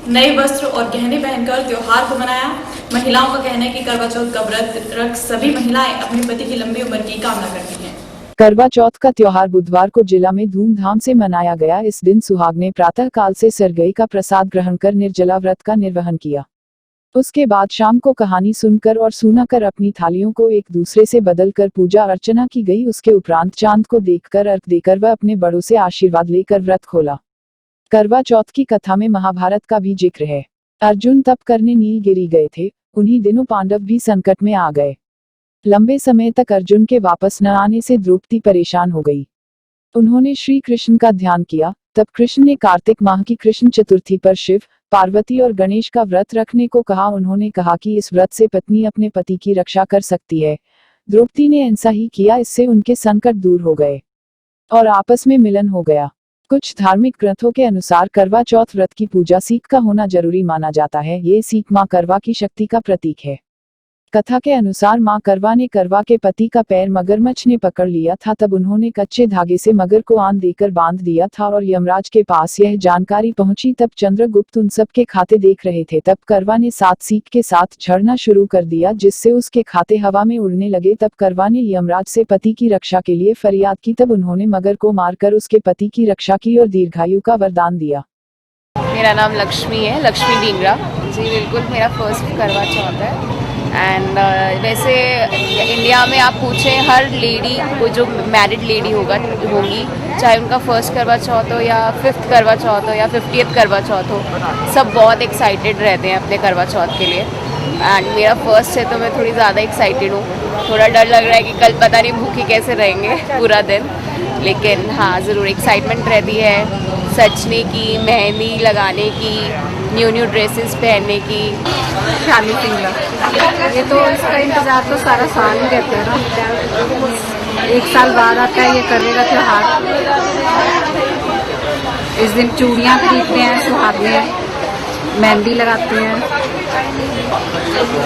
नए वस्त्र और गहने पहनकर त्योहार को मनाया। महिलाओं का कहना है कि करवा चौथ का व्रत रख सभी महिलाएं अपने पति की लंबी उम्र की कामना करती हैं। करवा चौथ का त्योहार बुधवार को जिला में धूमधाम से मनाया गया। इस दिन सुहाग ने प्रातः काल से सरगई का प्रसाद ग्रहण कर निर्जला व्रत का निर्वहन किया। उसके बाद शाम को कहानी सुनकर और सुनाकर अपनी थालियों को एक दूसरे से बदलकर पूजा अर्चना की गई। उसके उपरांत चांद को देखकर अर्घ देकर वह अपने बड़ों से आशीर्वाद लेकर व्रत खोला। करवा चौथ की कथा में महाभारत का भी जिक्र है। अर्जुन तप करने नीलगिरी गए थे, उन्हीं दिनों पांडव भी संकट में आ गए। लंबे समय तक अर्जुन के वापस न आने से द्रौपदी परेशान हो गई। उन्होंने श्री कृष्ण का ध्यान किया। तब कृष्ण ने कार्तिक माह की कृष्ण चतुर्थी पर शिव, पार्वती और गणेश का व्रत रखने को कहा। उन्होंने कहा कि इस व्रत से पत्नी अपने पति की रक्षा कर सकती है। द्रौपदी ने ऐसा ही किया। इससे उनके संकट दूर हो गए और आपस में मिलन हो गया। कुछ धार्मिक ग्रंथों के अनुसार करवा चौथ व्रत की पूजा सीख का होना जरूरी माना जाता है। ये सीख मां करवा की शक्ति का प्रतीक है। कथा के अनुसार मां करवा ने करवा के पति का पैर मगरमच्छ ने पकड़ लिया था। तब उन्होंने कच्चे धागे से मगर को आन देकर बांध दिया था और यमराज के पास यह जानकारी पहुंची। तब चंद्रगुप्त उन सब के खाते देख रहे थे। तब करवा ने 7 सीख के साथ झड़ना शुरू कर दिया, जिससे उसके खाते हवा में उड़ने लगे। तब करवा ने यमराज से पति की रक्षा के लिए फरियाद की। तब उन्होंने मगर को मारकर उसके पति की रक्षा की और दीर्घायु का वरदान दिया। मेरा नाम लक्ष्मी है, लक्ष्मी ढींगरा जी। बिल्कुल मेरा फर्स्ट करवा चौथ है। एंड वैसे इंडिया में आप पूछें हर लेडी को, जो मैरिड लेडी होगी, चाहे उनका फर्स्ट करवा चौथ हो या 5th करवा चौथ हो या 50th करवा चौथ हो, सब बहुत एक्साइटेड रहते हैं अपने करवा चौथ के लिए। एंड मेरा फर्स्ट है तो मैं थोड़ी ज़्यादा एक्साइटेड हूँ। थोड़ा डर लग रहा है कि कल पता नहीं भूखे कैसे रहेंगे पूरा दिन, लेकिन हाँ ज़रूर एक्साइटमेंट रहती है सजने की, मेहंदी लगाने की, न्यू ड्रेसेस पहनने की। शाली सिंगला, ये तो इसका इंतज़ार तो सारा साल ही रहता है ना। 1 साल बाद आता है ये करने का त्योहार। इस दिन चूड़ियाँ खरीदते हैं, सुहागने मेहंदी लगाते हैं।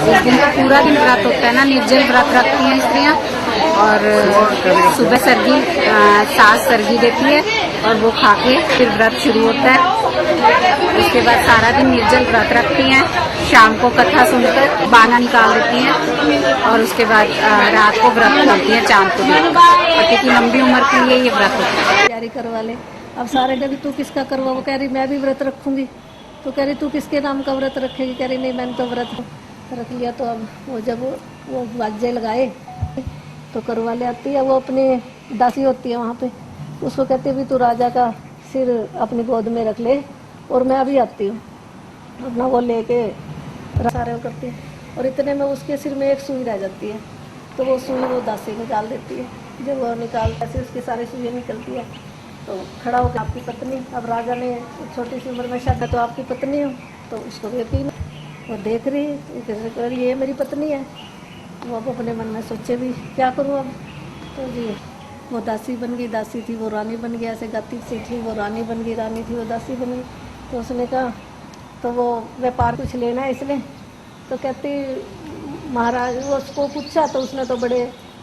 इस दिन का पूरा दिन व्रत होता है ना, निर्जल व्रत रखती हैं स्त्रियाँ। और सुबह सरगी सास सरगी देती है और वो खा के फिर व्रत शुरू होता है। उसके बाद सारा दिन निर्जल व्रत रखती हैं। शाम को कथा सुनकर बाना निकाल देती हैं और उसके बाद रात को व्रत खोलती हैं चांद को देखकर। पति की लंबी उम्र के लिए ये व्रत होता है। तैयारी करवा ले। अब सारे ने भी तू किसका करवा, वो कह रही मैं भी व्रत रखूंगी। तो कह रही तू किसके नाम का व्रत रखेगी, कह रही नहीं मैंने तो व्रत रख लिया। तो अब वो जब वो बाजे लगाए तो करवा ले आती है। वो अपनी दासी होती है वहाँ पे, उसको कहती है भी तू राजा का सिर अपनी गोद में रख ले और मैं अभी आती हूँ। अपना वो लेके सारे वो करती है और इतने में उसके सिर में एक सुई रह जाती है। तो वो सुई वो दासी निकाल देती है। जब वो निकालता है उसकी सारी सुई निकलती है तो खड़ा होकर आपकी पत्नी, अब राजा ने छोटी सी उम्र में शादी, तो आपकी पत्नी हो। तो उसको भी यकीन, वो देख रही है ये मेरी पत्नी है। वो अब अपने मन में सोचे भी क्या करूँ अब। तो जी वो दासी बन गई, दासी थी वो रानी बन गई। ऐसे गाती सी थी वो रानी बन गई, रानी थी वो दासी बन गई। तो उसने कहा तो वो व्यापार कुछ लेना है इसलिए। तो कहती महाराज, वो उसको पूछा तो उसने तो बड़े,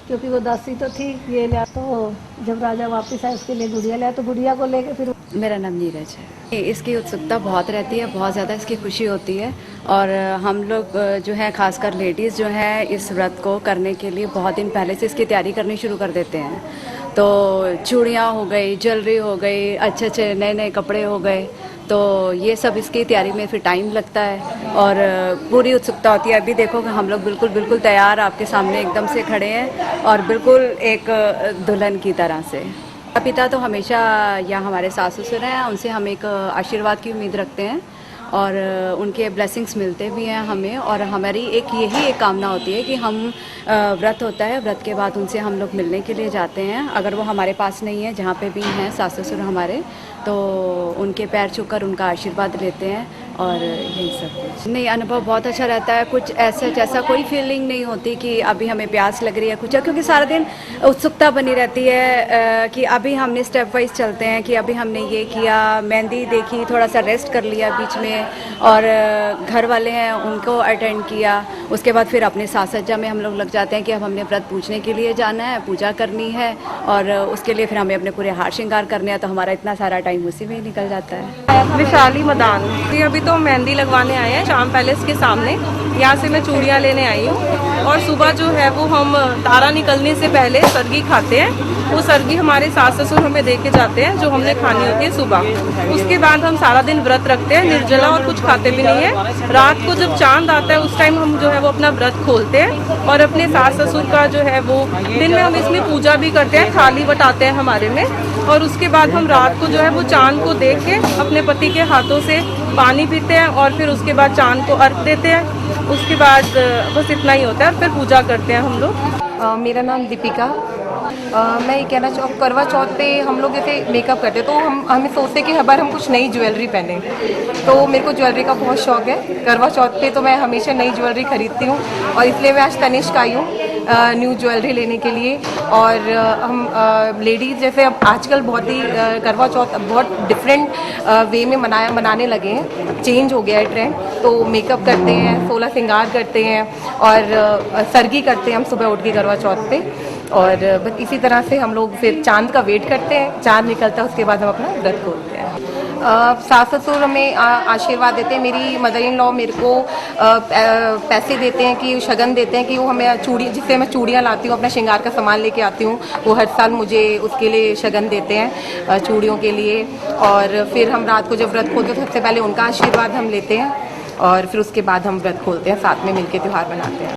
क्योंकि वो दासी तो थी, ये लिया। तो जब राजा वापस आया उसके लिए गुड़िया लिया। तो गुड़िया को लेके फिर मेरा नाम नीरज है। इसकी उत्सुकता बहुत रहती है, बहुत ज़्यादा इसकी खुशी होती है। और हम लोग जो है खासकर लेडीज़ जो है इस व्रत को करने के लिए बहुत दिन पहले से इसकी तैयारी करनी शुरू कर देते हैं। तो चूड़ियाँ हो गई, ज्वेलरी हो गई, अच्छे अच्छे नए नए कपड़े हो गए, तो ये सब इसकी तैयारी में फिर टाइम लगता है और पूरी उत्सुकता होती है। अभी देखो कि हम लोग बिल्कुल तैयार आपके सामने एकदम से खड़े हैं और बिल्कुल एक दुल्हन की तरह से। पिता तो हमेशा या हमारे सास ससुर हैं, उनसे हम एक आशीर्वाद की उम्मीद रखते हैं और उनके ब्लेसिंग्स मिलते भी हैं हमें। और हमारी यही एक कामना होती है कि हम व्रत होता है, व्रत के बाद उनसे हम लोग मिलने के लिए जाते हैं। अगर वो हमारे पास नहीं है, जहाँ पे भी हैं सास ससुर हमारे, तो उनके पैर छूकर उनका आशीर्वाद लेते हैं और यही सब कुछ। नहीं, अनुभव बहुत अच्छा रहता है। कुछ ऐसा कोई फीलिंग नहीं होती कि अभी हमें प्यास लग रही है कुछ, क्योंकि सारा दिन उत्सुकता बनी रहती है कि अभी हमने स्टेप वाइज चलते हैं कि अभी हमने ये किया, मेहंदी देखी, थोड़ा सा रेस्ट कर लिया बीच में और घर वाले हैं उनको अटेंड किया। उसके बाद फिर अपने साज सज्जा में हम लोग लग जाते हैं कि अब हमने व्रत पूजने के लिए जाना है, पूजा करनी है और उसके लिए फिर हमें अपने पूरे हार श्रृंगार करने हैं। तो हमारा इतना सारा टाइम उसी में ही निकल जाता है। विशाली मदान जी, अभी तो हम मेहंदी लगवाने आए हैं शाम पैलेस के सामने। यहाँ से मैं चूड़ियाँ लेने आई हूँ और सुबह जो है वो हम तारा निकलने से पहले सरगी खाते हैं। वो सरगी हमारे सास ससुर हमें दे के जाते हैं जो हमने खानी होती है सुबह। उसके बाद हम सारा दिन व्रत रखते हैं, निर्जला और कुछ खाते भी नहीं है। रात को जब चांद आता है उस टाइम हम जो है वो अपना व्रत खोलते हैं और अपने सास ससुर का जो है वो दिन में हम इसमें पूजा भी करते हैं, थाली बटाते हैं हमारे में। और उसके बाद हम रात को जो है वो चांद को देख के अपने पति के हाथों से पानी पीते हैं और फिर उसके बाद चांद को अर्घ देते हैं। उसके बाद बस इतना ही होता है और फिर पूजा करते हैं हम लोग। मेरा नाम दीपिका। मैं ये कहना चाहूँ, करवा चौथ पे हम लोग जैसे मेकअप करते हैं तो हमें सोचते हैं कि हर बार हम कुछ नई ज्वेलरी पहने। तो मेरे को ज्वेलरी का बहुत शौक है। करवा चौथ पे तो मैं हमेशा नई ज्वेलरी खरीदती हूँ और इसलिए मैं आज तनिष्क आई हूँ न्यू ज्वेलरी लेने के लिए। और हम लेडीज़ जैसे अब आजकल बहुत ही करवा चौथ बहुत डिफरेंट वे में मनाने लगे हैं, चेंज हो गया है ट्रेंड। तो मेकअप करते हैं, 16 श्रृंगार करते हैं और सरगी करते हैं हम सुबह उठ के करवा चौथ पे। और बस इसी तरह से हम लोग फिर चांद का वेट करते हैं, चांद निकलता है उसके बाद हम अपना व्रत खोलते हैं। सास ससुर हमें आशीर्वाद देते हैं। मेरी मदर इन लॉ मेरे को पैसे देते हैं कि शगन देते हैं कि वो हमें चूड़ी, जिससे मैं चूड़ियाँ लाती हूँ, अपना श्रृंगार का सामान लेके आती हूँ, वो हर साल मुझे उसके लिए शगन देते हैं चूड़ियों के लिए। और फिर हम रात को जब व्रत खोलते हैं तो सबसे पहले उनका आशीर्वाद हम लेते हैं और फिर उसके बाद हम व्रत खोलते हैं, साथ में मिलकर त्यौहार मनाते हैं।